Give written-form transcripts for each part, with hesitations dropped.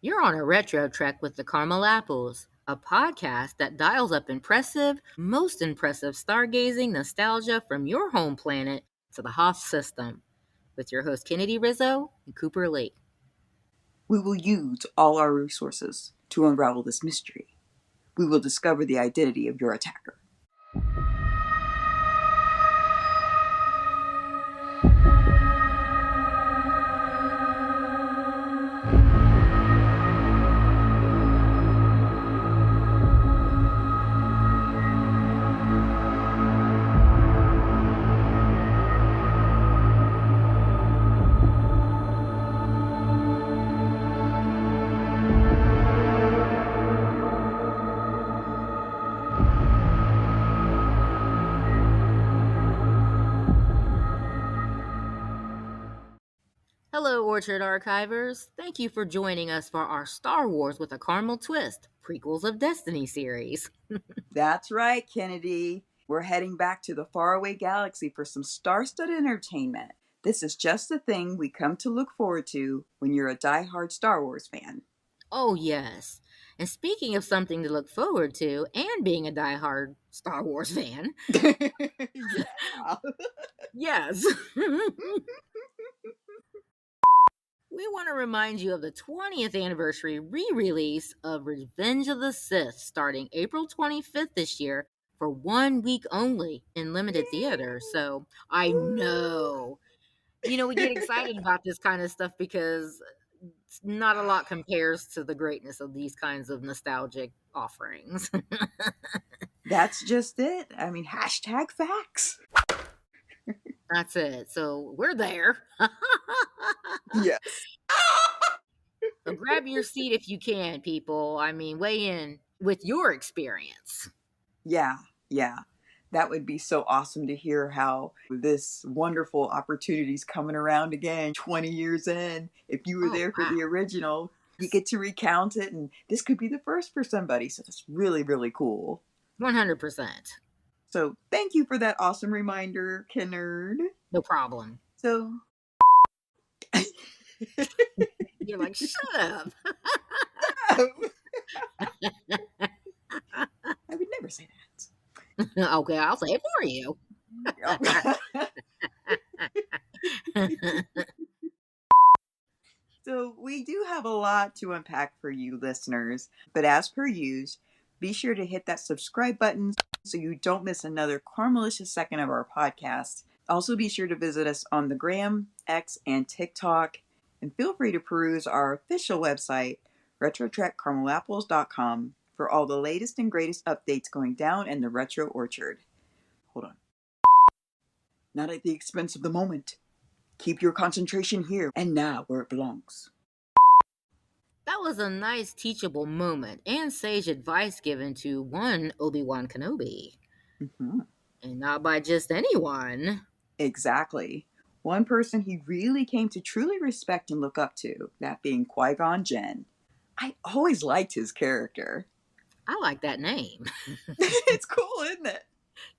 You're on a retro trek with the Caramel Apples, a podcast that dials up most impressive stargazing nostalgia from your home planet to the Hoth system, with your host Kennedy Rizzo and Cooper Lee. We will use all our resources to unravel this mystery. We will discover the identity of your attacker. Hello, Orchard Archivers. Thank you for joining us for our Star Wars with a Caramel Twist, Prequels of Destiny series. That's right, Kennedy. We're heading back to the faraway galaxy for some star-studded entertainment. This is just the thing we come to look forward to when you're a die-hard Star Wars fan. Oh, yes. And speaking of something to look forward to and being a die-hard Star Wars fan. Yeah. Yes. We want to remind you of the 20th anniversary re-release of Revenge of the Sith starting April 25th this year for 1 week only in limited theaters. So I know, we get excited about this kind of stuff because not a lot compares to the greatness of these kinds of nostalgic offerings. That's just it. I mean, hashtag facts. That's it. So we're there. Yes. So grab your seat if you can, people. I mean, weigh in with your experience. Yeah. That would be so awesome to hear how this wonderful opportunity is coming around again 20 years in. If you were there for the original, you get to recount it, and this could be the first for somebody. So that's really, really cool. 100%. So thank you for that awesome reminder, Kennard. No problem. So you're like, shut up. I would never say that. Okay, I'll say it for you. So we do have a lot to unpack for you listeners, but as per usual, be sure to hit that subscribe button so you don't miss another caramelicious second of our podcast. Also be sure to visit us on the Gram, X, and TikTok, and feel free to peruse our official website, RetroTrekwithTheCaramelApples.com, for all the latest and greatest updates going down in the Retro Orchard. Hold on. Not at the expense of the moment. Keep your concentration here and now where it belongs. That was a nice teachable moment and sage advice given to one Obi-Wan Kenobi. Mm-hmm. And not by just anyone. Exactly. One person he really came to truly respect and look up to, that being Qui Gon Jinn. I always liked his character. I like that name. It's cool, isn't it?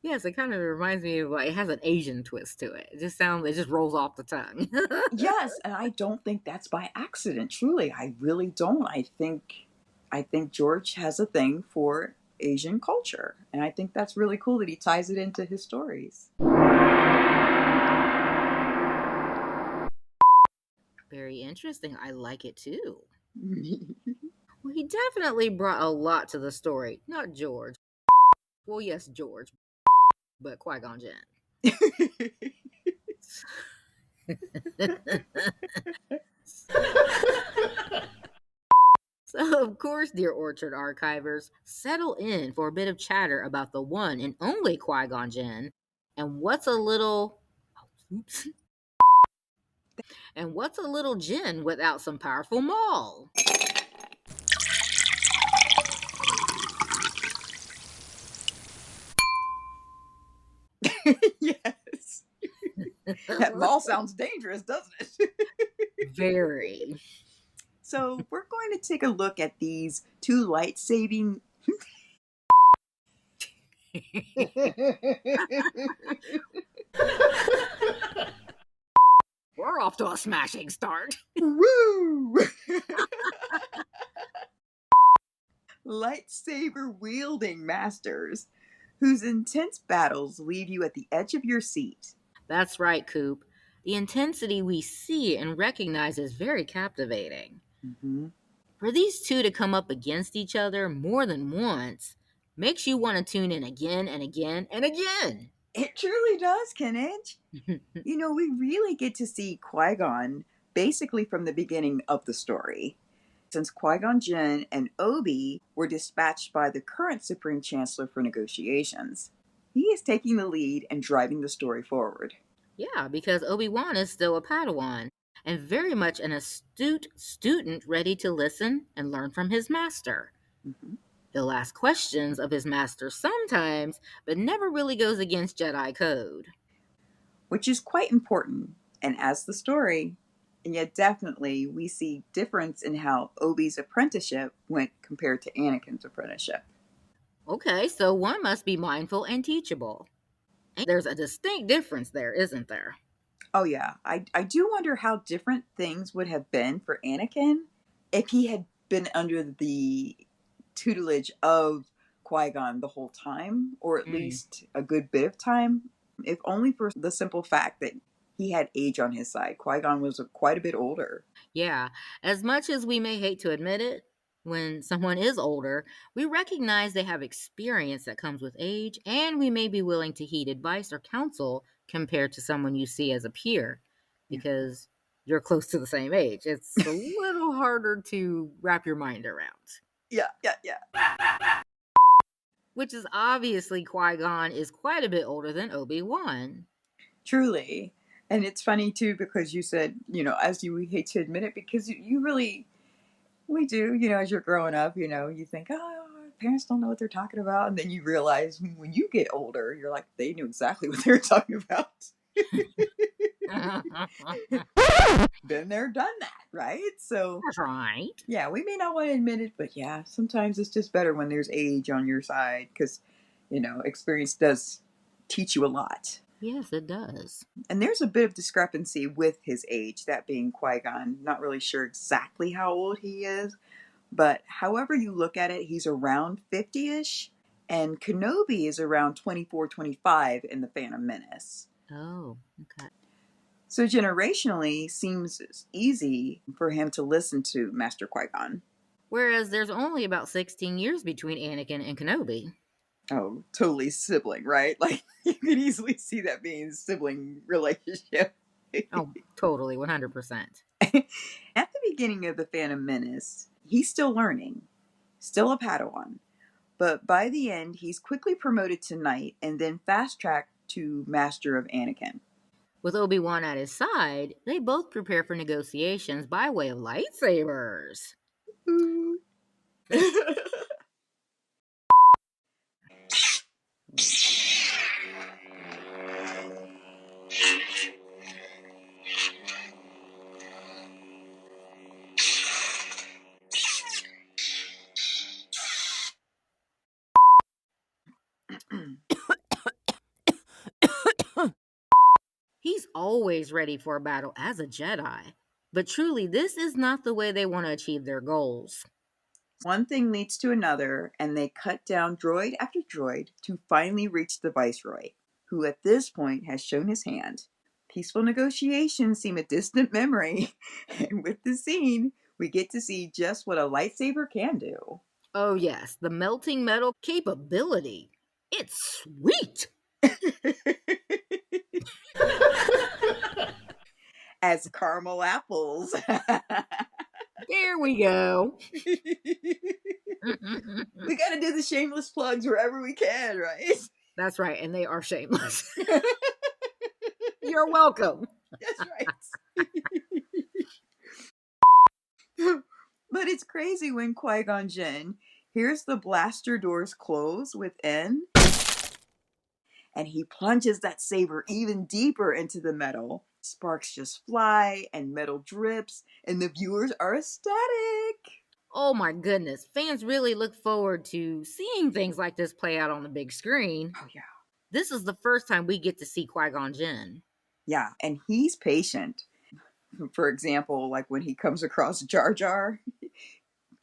Yes, it kind of reminds me of, like, it has an Asian twist to it. It just rolls off the tongue. Yes, and I don't think that's by accident. Truly, I really don't. I think George has a thing for Asian culture, and I think that's really cool that he ties it into his stories. Very interesting. I like it too. Well, he definitely brought a lot to the story. Not George. Well, yes, George. But Qui-Gon Jinn. So, of course, dear Orchard Archivers, settle in for a bit of chatter about the one and only Qui-Gon Jinn, and what's a little Jinn without some powerful Maul? Yes. That Maul sounds dangerous, doesn't it? Very. So we're going to take a look at these two lightsabing... We're off to a smashing start. Woo! lightsaber wielding masters whose intense battles leave you at the edge of your seat. That's right, Coop. The intensity we see and recognize is very captivating. Mm-hmm. For these two to come up against each other more than once makes you want to tune in again and again and again. It truly does, Kenneth. We really get to see Qui Gon basically from the beginning of the story. Since Qui Gon Jinn and Obi were dispatched by the current Supreme Chancellor for negotiations, he is taking the lead and driving the story forward. Yeah, because Obi-Wan is still a Padawan and very much an astute student ready to listen and learn from his master. Mm-hmm. He'll ask questions of his master sometimes, but never really goes against Jedi code. Which is quite important, and as the story, and yet definitely we see difference in how Obi's apprenticeship went compared to Anakin's apprenticeship. Okay, so one must be mindful and teachable. And there's a distinct difference there, isn't there? Oh yeah, I do wonder how different things would have been for Anakin if he had been under the tutelage of Qui-Gon the whole time, or at least a good bit of time, if only for the simple fact that he had age on his side. Qui-Gon was quite a bit older. Yeah, as much as we may hate to admit it, when someone is older, we recognize they have experience that comes with age, and we may be willing to heed advice or counsel compared to someone you see as a peer because you're close to the same age. It's a little harder to wrap your mind around. Yeah. Which is obviously Qui-Gon is quite a bit older than Obi-Wan. Truly. And it's funny too because you said, as you hate to admit it, because you really, we do, as you're growing up, you think, oh, parents don't know what they're talking about. And then you realize when you get older, you're like, they knew exactly what they were talking about. Been there, done that, right? So, That's right. yeah, we may not want to admit it, but yeah, sometimes it's just better when there's age on your side because, experience does teach you a lot. Yes, it does. And there's a bit of discrepancy with his age, that being Qui-Gon. Not really sure exactly how old he is, but however you look at it, he's around 50-ish, and Kenobi is around 24, 25 in The Phantom Menace. Oh, okay. So generationally, seems easy for him to listen to Master Qui-Gon. Whereas there's only about 16 years between Anakin and Kenobi. Oh, totally sibling, right? Like, you could easily see that being a sibling relationship. Oh, totally, 100%. At the beginning of The Phantom Menace, he's still learning, still a Padawan. But by the end, he's quickly promoted to Knight and then fast-tracked to Master of Anakin. With Obi-Wan at his side, they both prepare for negotiations by way of lightsabers. He's always ready for a battle as a Jedi. But truly, this is not the way they want to achieve their goals. One thing leads to another, and they cut down droid after droid to finally reach the Viceroy, who at this point has shown his hand. Peaceful negotiations seem a distant memory, and with the scene, we get to see just what a lightsaber can do. Oh yes, the melting metal capability. It's sweet! As caramel apples. There we go. We gotta do the shameless plugs wherever we can, right? That's right, and they are shameless. You're welcome. That's right. But it's crazy when Qui-Gon Jinn hears the blaster doors close within, and he plunges that saber even deeper into the metal. Sparks just fly, and metal drips, and the viewers are ecstatic. Oh my goodness, fans really look forward to seeing things like this play out on the big screen. Oh yeah. This is the first time we get to see Qui-Gon Jinn. Yeah, and he's patient. For example, like when he comes across Jar Jar,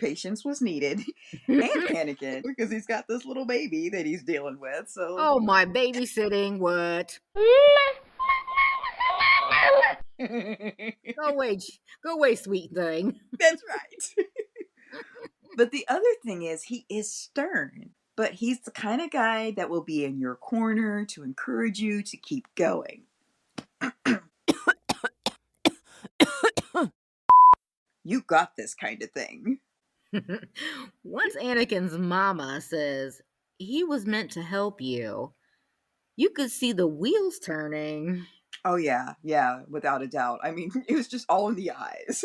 patience was needed. And Anakin, because he's got this little baby that he's dealing with. So, Oh, my babysitting, what? Go away, sweet thing. that's right. But the other thing is, he is stern, but he's the kind of guy that will be in your corner to encourage you to keep going. You got this kind of thing. Once Anakin's mama says he was meant to help you, you could see the wheels turning. Oh, yeah, without a doubt. I mean, it was just all in the eyes.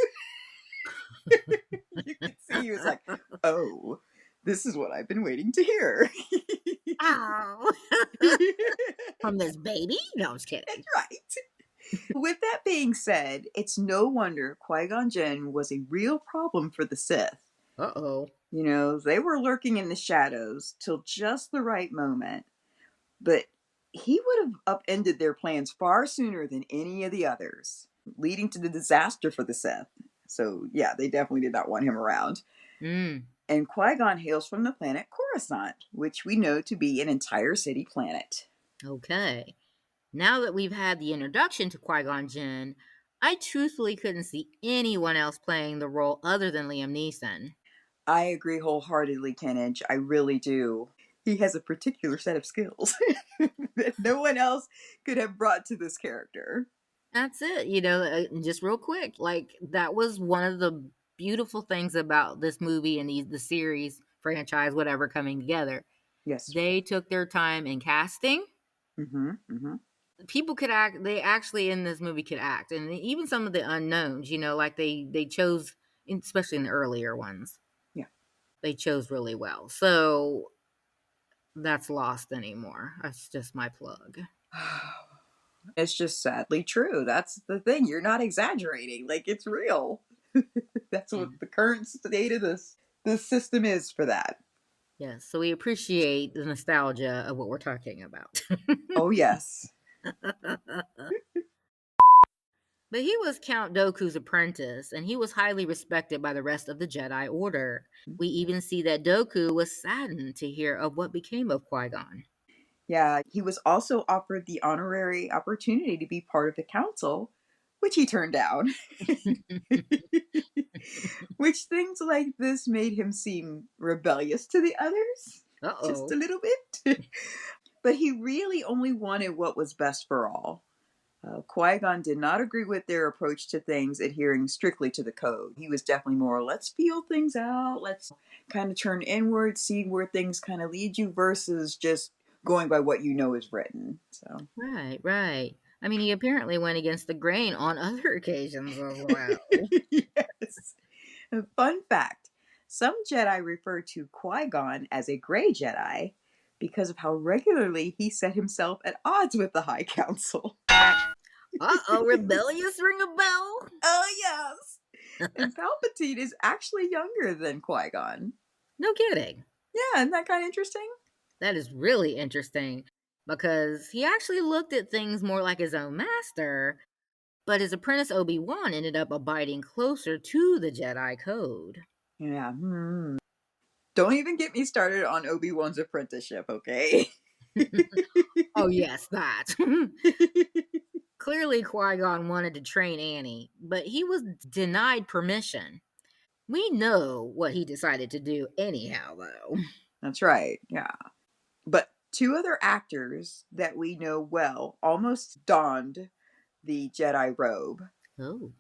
You could see he was like, oh, this is what I've been waiting to hear. Ow! From this baby? No, I'm just kidding. That's right. With that being said, it's no wonder Qui Gon Jinn was a real problem for the Sith. Uh-oh. You know, they were lurking in the shadows till just the right moment. But he would have upended their plans far sooner than any of the others, leading to the disaster for the Sith. So, yeah, they definitely did not want him around. Mm. And Qui-Gon hails from the planet Coruscant, which we know to be an entire city planet. Okay. Now that we've had the introduction to Qui Gon Jinn, I truthfully couldn't see anyone else playing the role other than Liam Neeson. I agree wholeheartedly, Kenneth. I really do. He has a particular set of skills that no one else could have brought to this character. That's it. Just real quick, like that was one of the beautiful things about this movie and the series franchise, whatever, coming together. Yes. They took their time in casting. Mm-hmm. Mm-hmm. People could act. They actually in this movie could act, and even some of the unknowns. Like they chose, especially in the earlier ones. Yeah, they chose really well. So that's lost anymore. That's just my plug. It's just sadly true. That's the thing. You're not exaggerating. Like, it's real. That's what the current state of this system is for that. Yes, so we appreciate the nostalgia of what we're talking about. Oh, yes. But he was Count Dooku's apprentice, and he was highly respected by the rest of the Jedi Order. We even see that Dooku was saddened to hear of what became of Qui-Gon. Yeah, he was also offered the honorary opportunity to be part of the council, which he turned down. Which things like this made him seem rebellious to the others. Uh-oh. Just a little bit. But he really only wanted what was best for all. Qui-Gon did not agree with their approach to things adhering strictly to the code. He was definitely more, let's feel things out, let's kind of turn inward, see where things kind of lead you, versus just going by what you know is written. So Right. I mean, he apparently went against the grain on other occasions as well. Yes. A fun fact, some Jedi refer to Qui-Gon as a gray Jedi because of how regularly he set himself at odds with the High Council. Uh-oh, rebellious ring a bell? Oh, yes. And Palpatine is actually younger than Qui-Gon. No kidding. Yeah, isn't that kind of interesting? That is really interesting because he actually looked at things more like his own master, but his apprentice Obi-Wan ended up abiding closer to the Jedi code. Yeah. Don't even get me started on Obi-Wan's apprenticeship, okay? Oh, yes, that. Clearly, Qui-Gon wanted to train Annie, but he was denied permission. We know what he decided to do anyhow, though. That's right, yeah. But two other actors that we know well almost donned the Jedi robe. Oh.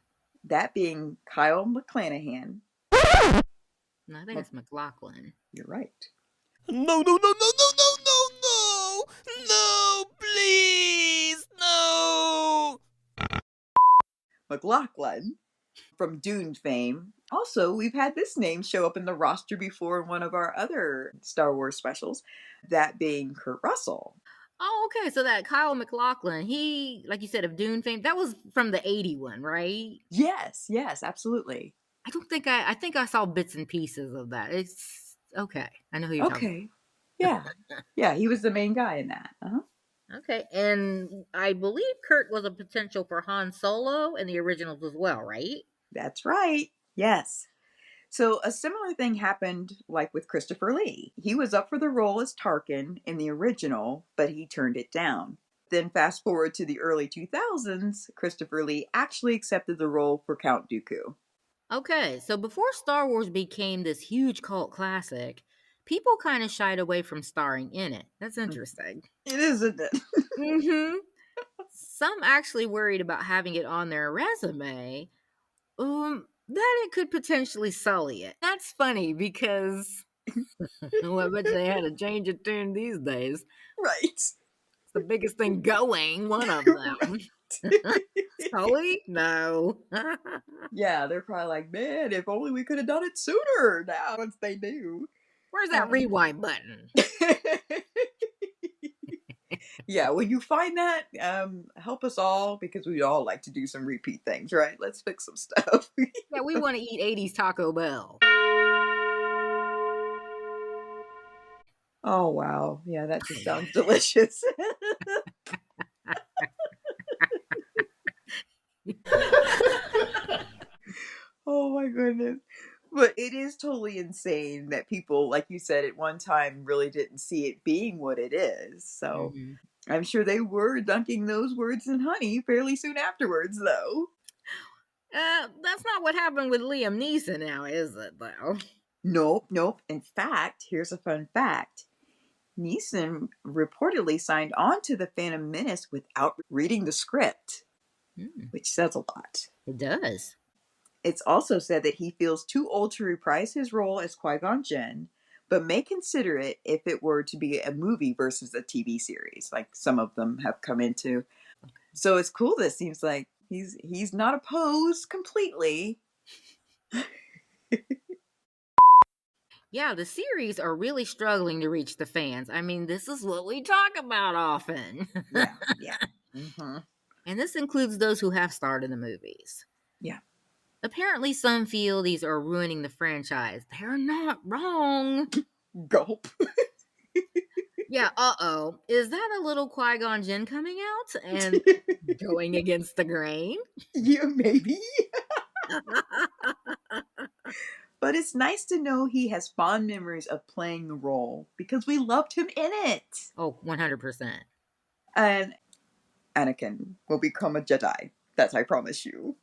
That being Kyle MacLachlan. No, I think it's McLaughlin. You're right. No, please, no. MacLachlan from Dune fame. Also, we've had this name show up in the roster before in one of our other Star Wars specials, that being Kurt Russell. Oh, okay. So that Kyle MacLachlan, he, like you said, of Dune fame, that was from the 81, right? Yes, absolutely. I think I saw bits and pieces of that. It's okay. I know who you're talking about. Yeah, he was the main guy in that. Okay, and I believe Kurt was a potential for Han Solo in the originals as well, right? That's right. Yes. So a similar thing happened like with Christopher Lee. He was up for the role as Tarkin in the original, but he turned it down. Then fast forward to the early 2000s, Christopher Lee actually accepted the role for Count Dooku. Okay, so before Star Wars became this huge cult classic, people kind of shied away from starring in it. That's interesting. It isn't it? Mm-hmm. Some actually worried about having it on their resume, that it could potentially sully it. That's funny because well, I bet they had to change it tune these days. Right. It's the biggest thing going, one of them. Right. Sully? No. Yeah, they're probably like, man, if only we could have done it sooner now once they do. Where's that rewind button? Yeah, when you find that, help us all because we all like to do some repeat things, right? Let's fix some stuff. Yeah, we want to eat 80s Taco Bell. Oh, wow. Yeah, that just sounds delicious. Oh, my goodness. But it is totally insane that people, like you said, at one time really didn't see it being what it is. So I'm sure they were dunking those words in honey fairly soon afterwards, though. That's not what happened with Liam Neeson now, is it, though? Nope. In fact, here's a fun fact. Neeson reportedly signed on to the Phantom Menace without reading the script, which says a lot. It does. It's also said that he feels too old to reprise his role as Qui Gon Jinn, but may consider it if it were to be a movie versus a TV series, like some of them have come into. So it's cool. This seems like he's not opposed completely. Yeah, the series are really struggling to reach the fans. I mean, this is what we talk about often. Yeah. Mm-hmm. And this includes those who have starred in the movies. Yeah. Apparently, some feel these are ruining the franchise. They're not wrong. Gulp. Yeah, is that a little Qui-Gon Jinn coming out and going against the grain? Yeah, maybe. But it's nice to know he has fond memories of playing the role because we loved him in it. Oh, 100%. And Anakin will become a Jedi. That's I promise you.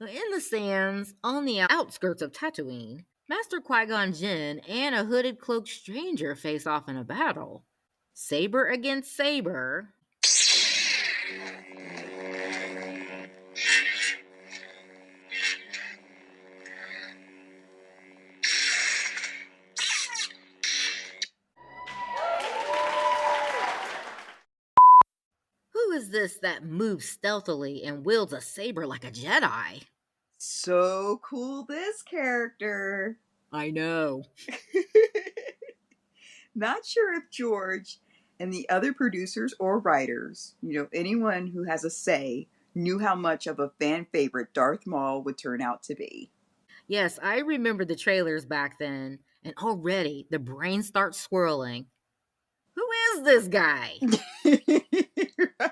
In the sands, on the outskirts of Tatooine, Master Qui-Gon Jinn and a hooded cloaked stranger face off in a battle. Saber against saber. Who is this that moves stealthily and wields a saber like a Jedi? So cool, this character. I know. Not sure if George and the other producers or writers, anyone who has a say, knew how much of a fan favorite Darth Maul would turn out to be. Yes, I remember the trailers back then, and already the brain starts swirling. Who is this guy? Right.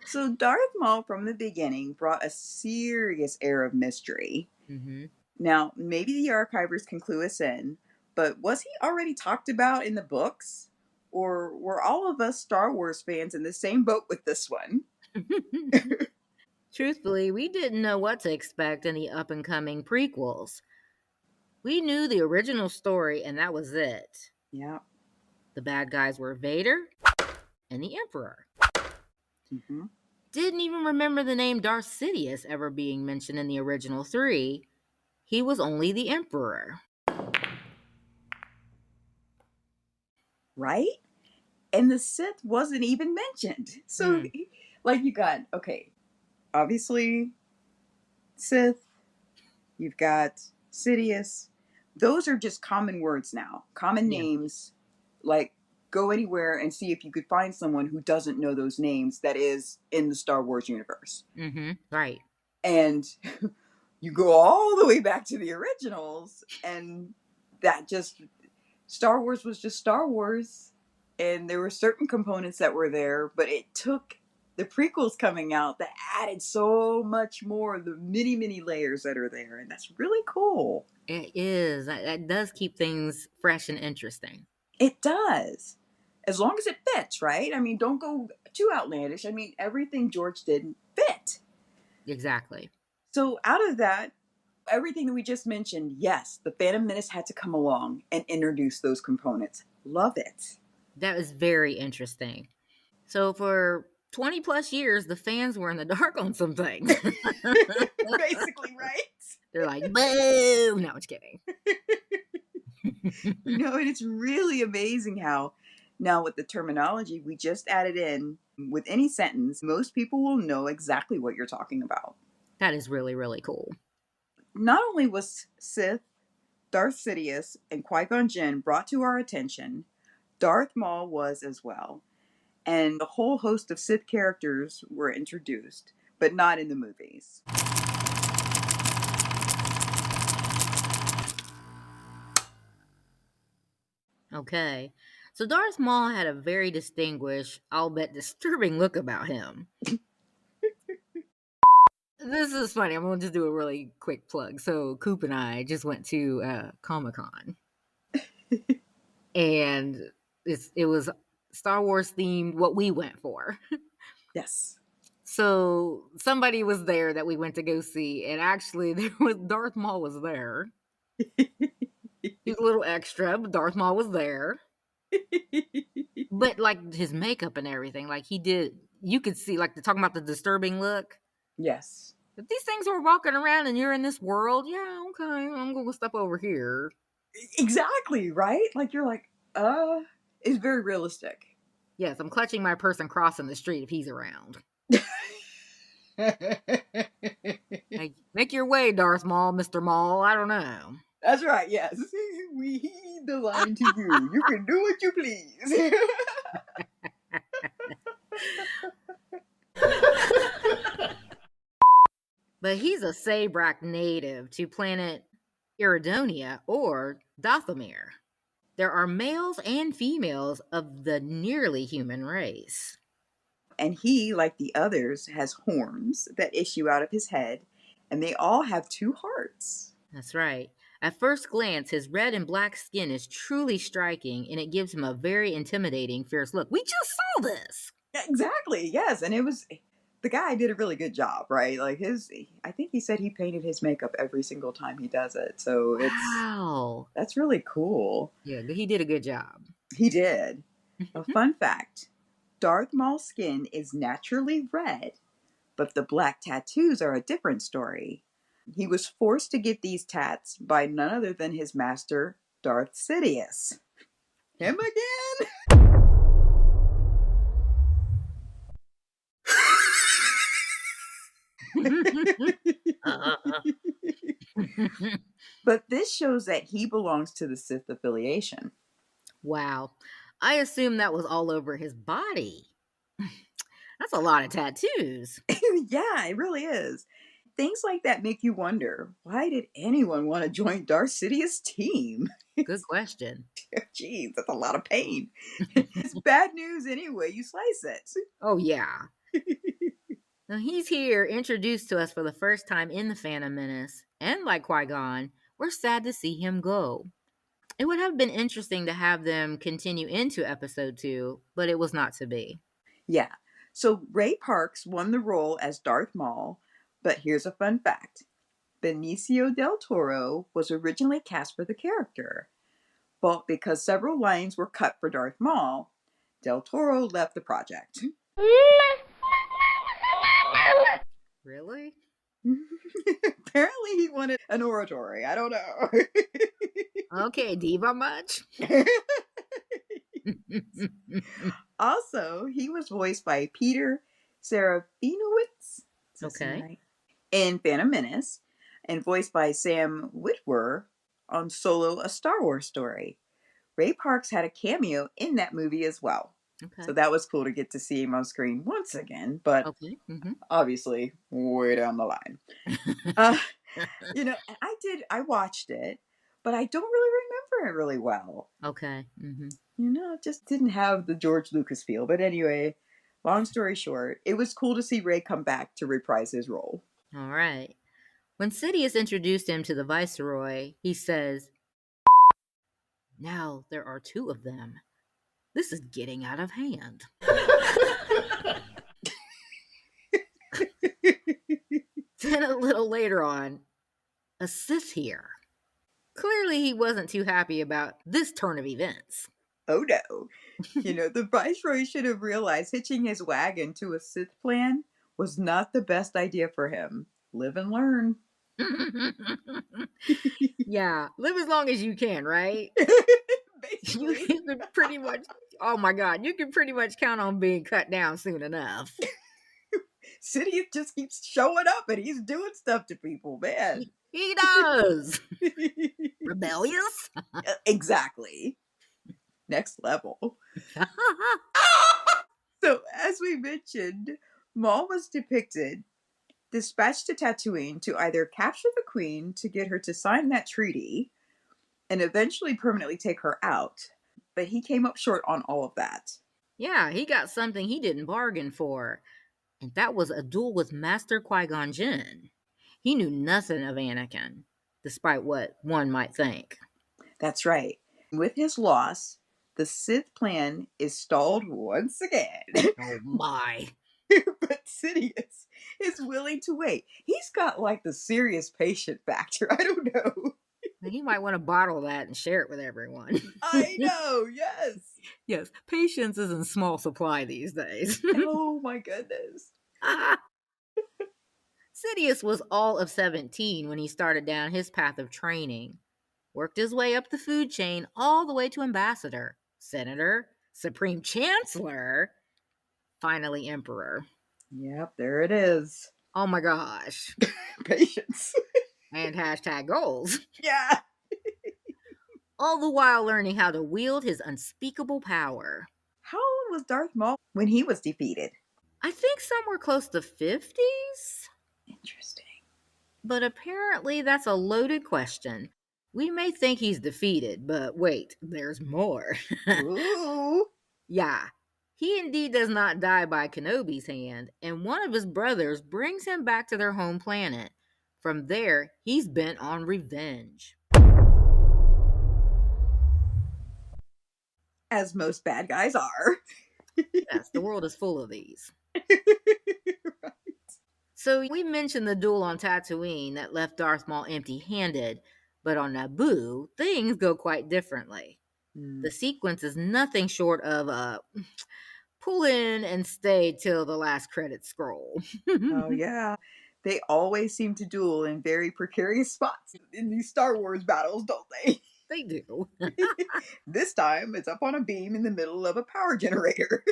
So Darth Maul from the beginning brought a serious air of mystery. Mm-hmm. Now, maybe the archivers can clue us in, but was he already talked about in the books? Or were all of us Star Wars fans in the same boat with this one? Truthfully, we didn't know what to expect in the up-and-coming prequels. We knew the original story, and that was it. Yeah. The bad guys were Vader and the Emperor. Mm-hmm. Didn't even remember the name Darth Sidious ever being mentioned in the original 3. He was only the Emperor. Right? And the Sith wasn't even mentioned. So, you got, obviously, Sith, you've got Sidious. Those are just common words now. Common names. Like, go anywhere and see if you could find someone who doesn't know those names that is in the Star Wars universe. Mm-hmm. Right. And you go all the way back to the originals, and that just, Star Wars was just Star Wars. And there were certain components that were there, but it took the prequels coming out that added so much more, the many, many layers that are there. And that's really cool. It is. That does keep things fresh and interesting. It does. As long as it fits, right? I mean, don't go too outlandish. I mean, everything George did fit. Exactly. So out of that, everything that we just mentioned, yes, the Phantom Menace had to come along and introduce those components. Love it. That was very interesting. So for 20 plus years, the fans were in the dark on some things. Basically, right? They're like, boo! No, I'm just kidding. And it's really amazing how now with the terminology we just added in, with any sentence, most people will know exactly what you're talking about. That is really, really cool. Not only was Sith, Darth Sidious, and Qui Gon Jinn brought to our attention, Darth Maul was as well. And a whole host of Sith characters were introduced, but not in the movies. Okay. So Darth Maul had a very distinguished, I'll bet disturbing look about him. This is funny. I'm going to just do a really quick plug. So Coop and I just went to Comic-Con. And it was Star Wars themed, what we went for. Yes. So somebody was there that we went to go see, and actually Darth Maul was there. He was a little extra, but Darth Maul was there. But like his makeup and everything, like you could see, like, talking about the disturbing look. Yes. If these things were walking around and you're in this world, yeah, okay, I'm gonna step over here. Exactly, right? Like you're like, it's very realistic. Yes, I'm clutching my person crossing the street if he's around. Like, make your way, Darth Maul, Mr. Maul. I don't know. That's right, yes. We heed the line to you. You can do what you please. But he's a Sabrak native to planet Iridonia or Dathomir. There are males and females of the nearly human race. And he, like the others, has horns that issue out of his head, and they all have 2 hearts. That's right. At first glance, his red and black skin is truly striking, and it gives him a very intimidating, fierce look. We just saw this! Exactly, yes. And the guy did a really good job, right? Like I think he said he painted his makeup every single time he does it. So Wow. That's really cool. Yeah, he did a good job. He did. A fun fact, Darth Maul's skin is naturally red, but the black tattoos are a different story. He was forced to get these tats by none other than his master, Darth Sidious. Him again? But this shows that he belongs to the Sith affiliation. Wow. I assume that was all over his body. That's a lot of tattoos. Yeah, it really is. Things like that make you wonder, why did anyone want to join Darth Sidious' team? Good question. Jeez, that's a lot of pain. It's bad news anyway, you slice it. Oh, yeah. Now he's here, introduced to us for the first time in The Phantom Menace, and like Qui-Gon, we're sad to see him go. It would have been interesting to have them continue into episode 2, but it was not to be. Yeah. So Ray Parks won the role as Darth Maul, but here's a fun fact. Benicio del Toro was originally cast for the character, but because several lines were cut for Darth Maul, del Toro left the project. Really? Apparently he wanted an oratory. I don't know. Okay, diva much? Also, he was voiced by Peter Serafinowicz. Okay. Right? In Phantom Menace, and voiced by Sam Witwer on Solo: A Star Wars Story. Ray Parks had a cameo in that movie as well. Okay. So that was cool to get to see him on screen once again, but Okay. Mm-hmm. obviously way down the line. I watched it, but I don't really remember it really well. Okay. Mm-hmm. It just didn't have the George Lucas feel. But anyway, long story short, it was cool to see Rey come back to reprise his role. All right. When Sidious introduced him to the Viceroy, he says, "Now there are two of them. This is getting out of hand." Then a little later on, a Sith here. Clearly he wasn't too happy about this turn of events. Oh no. The Viceroy should have realized hitching his wagon to a Sith plan was not the best idea for him. Live and learn. Yeah, live as long as you can, right? Basically. You can pretty much, oh my God, you can pretty much count on being cut down soon enough. Sidious just keeps showing up and he's doing stuff to people, man. He does. Rebellious? Exactly. Next level. So, as we mentioned, Maul was depicted dispatched to Tatooine to either capture the Queen to get her to sign that treaty and eventually permanently take her out. But he came up short on all of that. Yeah, he got something he didn't bargain for. And that was a duel with Master Qui Gon Jinn. He knew nothing of Anakin, despite what one might think. That's right. With his loss, the Sith plan is stalled once again. Oh my. But Sidious is willing to wait. He's got like the serious patient factor. I don't know. He might want to bottle that and share it with everyone. I know, yes. Yes, patience is in small supply these days. Oh my goodness. Sidious was all of 17 when he started down his path of training. Worked his way up the food chain all the way to ambassador, senator, supreme chancellor, finally emperor. Yep, there it is. Oh my gosh. Patience. And hashtag goals. Yeah. All the while learning how to wield his unspeakable power. How old was Darth Maul when he was defeated? I think somewhere close to 50s. Interesting. But apparently that's a loaded question. We may think he's defeated, but wait, there's more. Ooh. Yeah, he indeed does not die by Kenobi's hand, and one of his brothers brings him back to their home planet. From there, he's bent on revenge. As most bad guys are. Yes, the world is full of these. Right. So we mentioned the duel on Tatooine that left Darth Maul empty-handed, but on Naboo, things go quite differently. The sequence is nothing short of a pull in and stay till the last credit scroll. Oh, yeah. They always seem to duel in very precarious spots in these Star Wars battles, don't they? They do. This time, it's up on a beam in the middle of a power generator.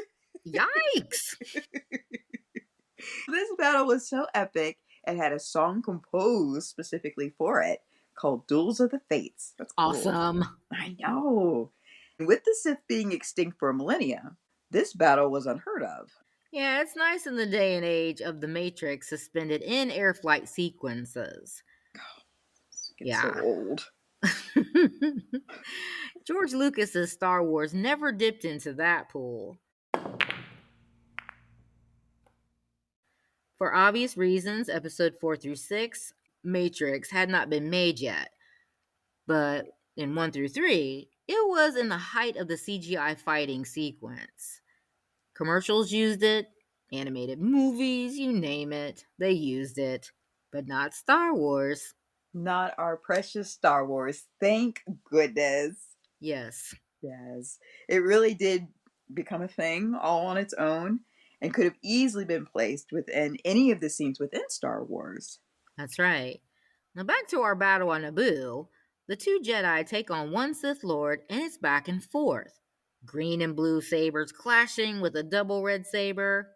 Yikes! This battle was so epic, it had a song composed specifically for it called Duels of the Fates. That's cool. Awesome. I know. With the Sith being extinct for millennia, this battle was unheard of. Yeah, it's nice in the day and age of the Matrix suspended in air flight sequences. It's so old. George Lucas's Star Wars never dipped into that pool. For obvious reasons, episode 4 through 6, Matrix, had not been made yet. But in 1 through 3, it was in the height of the CGI fighting sequence. Commercials used it, animated movies, you name it, they used it. But not Star Wars. Not our precious Star Wars. Thank goodness. Yes. Yes. It really did become a thing all on its own and could have easily been placed within any of the scenes within Star Wars. That's right. Now back to our battle on Naboo. The two Jedi take on one Sith Lord and it's back and forth. Green and blue sabers clashing with a double red saber.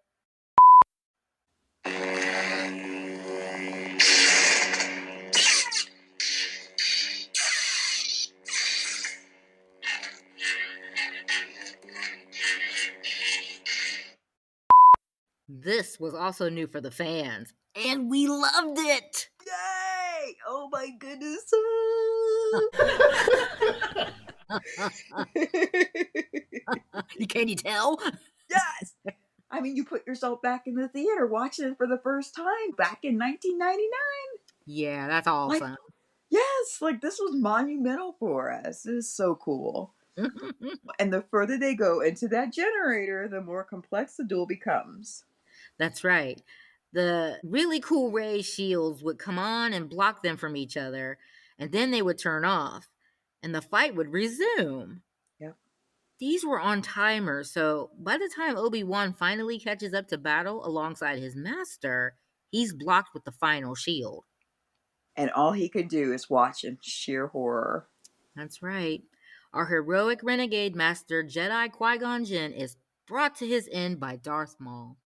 This was also new for the fans, and we loved it! Yay! Oh my goodness! Can you tell? Yes! I mean, you put yourself back in the theater watching it for the first time back in 1999. Yeah, that's Like, awesome. yes, like this was monumental for us. It is so cool. And the further they go into that generator, the more complex the duel becomes. That's right. The really cool ray shields would come on and block them from each other, and then they would turn off, and the fight would resume. Yep. These were on timers, so by the time Obi-Wan finally catches up to battle alongside his master, he's blocked with the final shield. And all he could do is watch in sheer horror. That's right. Our heroic renegade master Jedi Qui Gon Jinn is brought to his end by Darth Maul.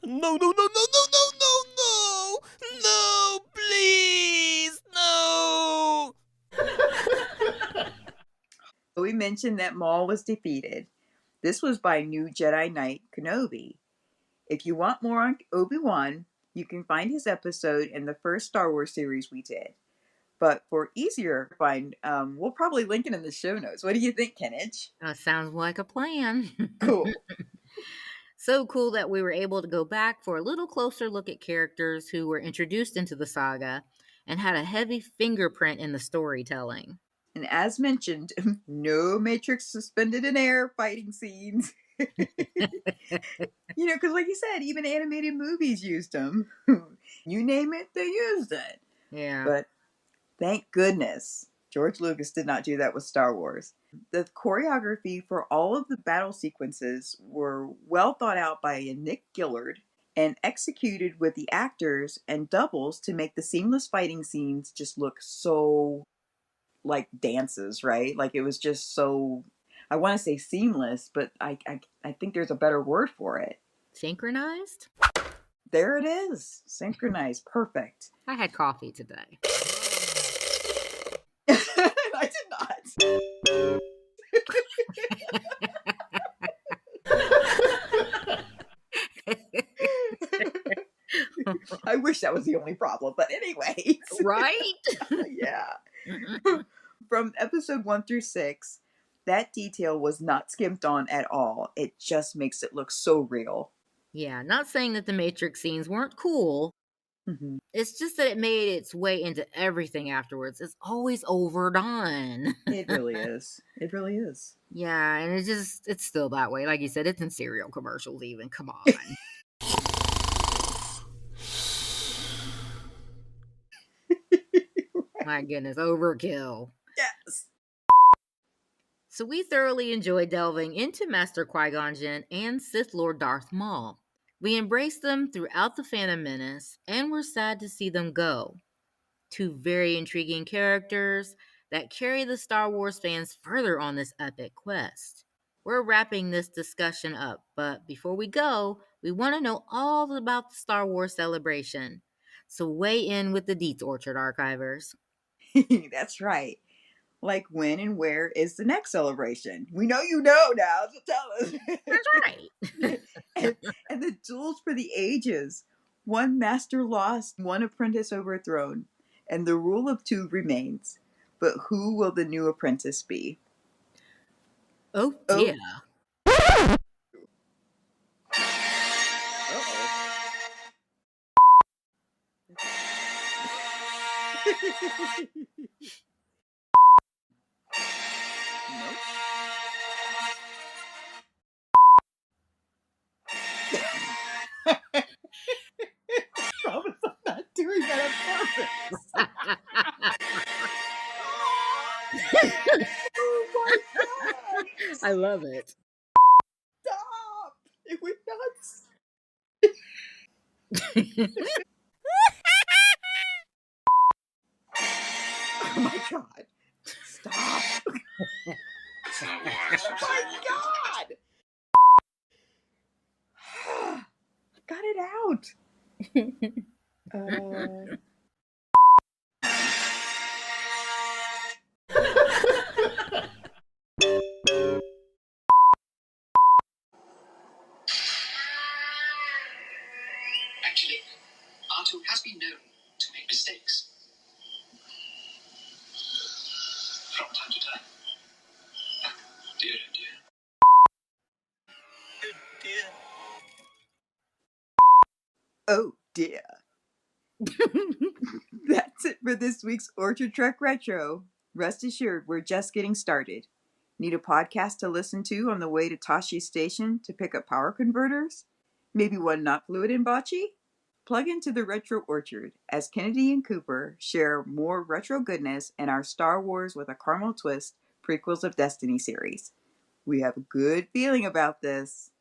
No, no, no, no, no, no, no, no! No, please! No! We mentioned that Maul was defeated. This was by new Jedi Knight Kenobi. If you want more on Obi-Wan, you can find his episode in the first Star Wars series we did. But for easier to find, we'll probably link it in the show notes. What do you think, Kenneth? Sounds like a plan. Cool. So cool that we were able to go back for a little closer look at characters who were introduced into the saga and had a heavy fingerprint in the storytelling. And as mentioned, no Matrix suspended in air fighting scenes. You know, because like you said, even animated movies used them. You name it, they used it. Yeah. But thank goodness George Lucas did not do that with Star Wars. The choreography for all of the battle sequences were well thought out by Nick Gillard and executed with the actors and doubles to make the seamless fighting scenes just look so like dances, right? Like it was just so, I want to say seamless, but I think there's a better word for it. Synchronized? There it is. Synchronized. Perfect. I had coffee today. I did not. I wish that was the only problem, but anyways. Right? Yeah. From episode 1 through 6, that detail was not skimped on at all. It just makes it look so real. Yeah, not saying that the Matrix scenes weren't cool. Mm-hmm. It's just that it made its way into everything afterwards. It's always overdone. It really is. It really is. Yeah, and it's still that way. Like you said, it's in cereal commercials even. Come on. My goodness, overkill. Yes. So we thoroughly enjoyed delving into Master Qui-Gon Jinn and Sith Lord Darth Maul. We embraced them throughout the Phantom Menace, and we're sad to see them go. Two very intriguing characters that carry the Star Wars fans further on this epic quest. We're wrapping this discussion up, but before we go, we want to know all about the Star Wars celebration. So weigh in with the Deets Orchard Archivers. That's right. Like when and where is the next celebration? We know you know now, so tell us. That's right. and the duels for the ages. One master lost, one apprentice overthrown, and the rule of two remains. But who will the new apprentice be? Oh dear. Nope. Promise I'm not doing that on purpose. Oh my god! I love it. Stop! It went nuts. Oh my god! Stop! It's not wise. Oh my god! Got it out. Actually, R2 has been known to make mistakes. Oh dear. That's it for this week's Orchard Trek Retro. Rest assured, we're just getting started. Need a podcast to listen to on the way to Tashi Station to pick up power converters? Maybe one not fluid in bocce? Plug into the Retro Orchard as Kennedy and Cooper share more retro goodness in our Star Wars with a Caramel Twist Prequels of Destiny series. We have a good feeling about this.